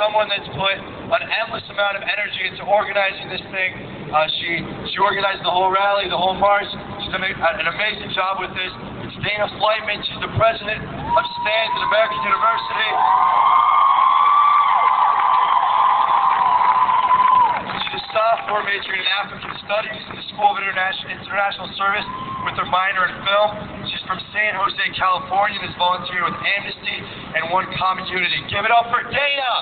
someone that's put an endless amount of energy into organizing this thing. She organized the whole rally, the whole march. She's done an amazing job with this. It's Dana Flightman. She's the president of STAND at American University. She's a sophomore majoring in African Studies in the School of International Service with her minor in film. She's from San Jose, California, and is volunteering with Amnesty and One Common Unity. Give it up for Dana!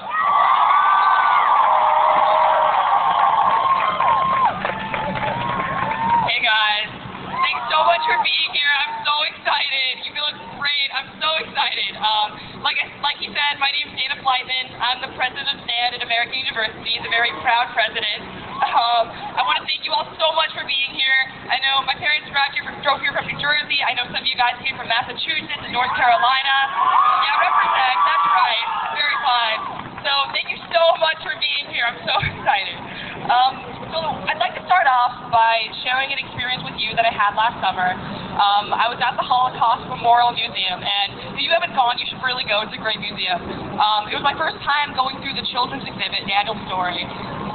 Hey guys, thanks so much for being here. I'm so excited. You look great. I'm so excited. Like he said, my name is Dana Flightman. I'm the president of STAND at American University, the very proud president. I want to thank you all so much for being here. I know my parents drove here from New Jersey. I know some of you guys came from Massachusetts and North Carolina. Yeah, represent. That's right. Very fine. So thank you so much for being here. I'm so excited. So I'd like to start off by sharing an experience with you that I had last summer. I was at the Holocaust Memorial Museum, and if you haven't gone, you should really go. It's a great museum. It was my first time going through the children's exhibit, Daniel's Story.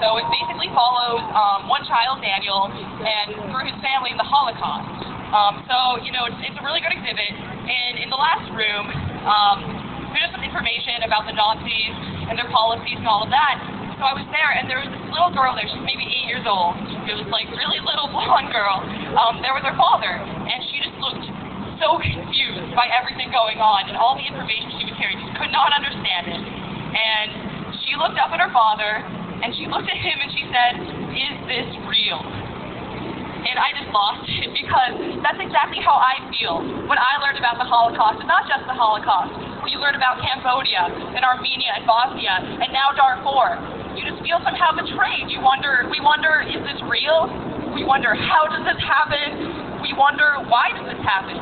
So it basically follows one child, Daniel, and through his family in the Holocaust. So, you know, it's a really good exhibit. And in the last room, there's some information about the Nazis and their policies and all of that. So I was there, and there was this little girl there. She's maybe 8 years old. It was like really little blonde girl. There was her father, and she just looked so confused by everything going on and all the information she was hearing. She could not understand it. And she looked up at her father, and she looked at him, and she said, "Is this real?" And I just lost it, because that's exactly how I feel when I learned about the Holocaust, and not just the Holocaust. When you learn about Cambodia and Armenia and Bosnia and now Darfur, you just feel somehow betrayed. We wonder, is this real? We wonder, how does this happen? We wonder, why does this happen?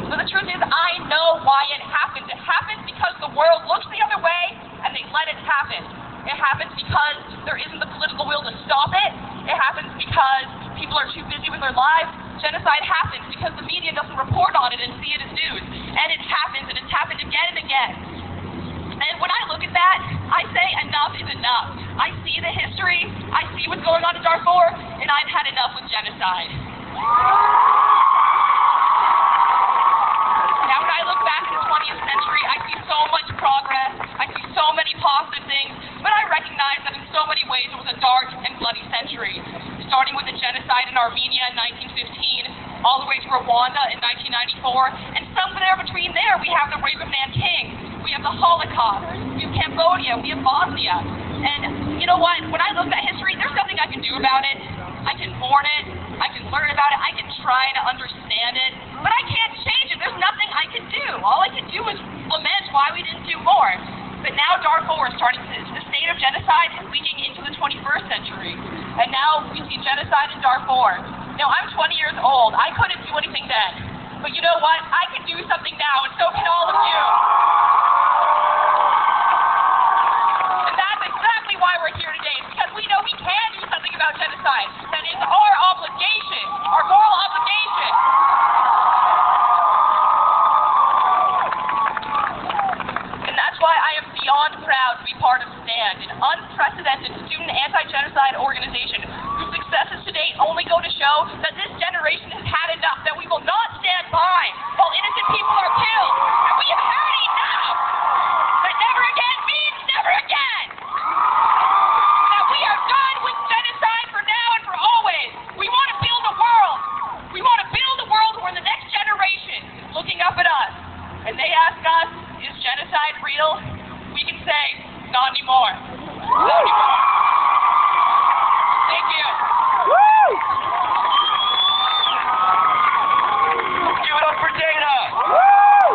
So the truth is, I know why it happens. It happens because the world looks the other way and they let it happen. It happens because there isn't the political will to stop it. It happens because people are too busy with their lives. Genocide happens because the media doesn't report on it and see it as news. And it happens, and it's happened again and again. And when I look at that, I say enough is enough. I see the history, I see what's going on in Darfur, and I've had enough with genocide. Now when I look back at the 20th century, I see so much progress, I see so many positive things, but I recognize that in so many ways it was a dark and bloody century. Starting with the genocide in Armenia in 1915, all the way to Rwanda in 1994, and somewhere between there we have the rape of Nanking, we have the Holocaust, we have Cambodia, we have Bosnia. And you know what? When I look at history, there's nothing I can do about it. I can mourn it, I can learn about it, I can try to understand it, but I can't change it. There's nothing I can do. All I can do is lament why we didn't do more. But now Darfur is starting to, the state of genocide is leaking into the 21st century. And now we see genocide in Darfur. Now, I'm 20 years old. I couldn't do anything then. But you know what? I can do something now, and so can all of you. And that's exactly why we're here today, because we know we can do something about genocide. That is our obligation, our moral obligation. And that's why I am beyond proud to be part of STAND, an unprecedented student anti-genocide organization whose successes to date only go to show that this generation has had enough, that we will not stand by while innocent people are killed. And we have had enough. That never again means never again. That we are done with genocide for now and for always. We want to build a world. We want to build a world where the next generation is looking up at us. And they ask us, is genocide real? We can say, not anymore. Not anymore. Thank you. Woo! Give it up for Dana! Woo!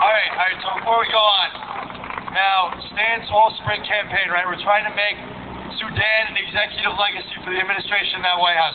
Alright, so before we go on, now, STAND's whole spring campaign, right? We're trying to make Sudan an executive legacy for the administration in that White House, right?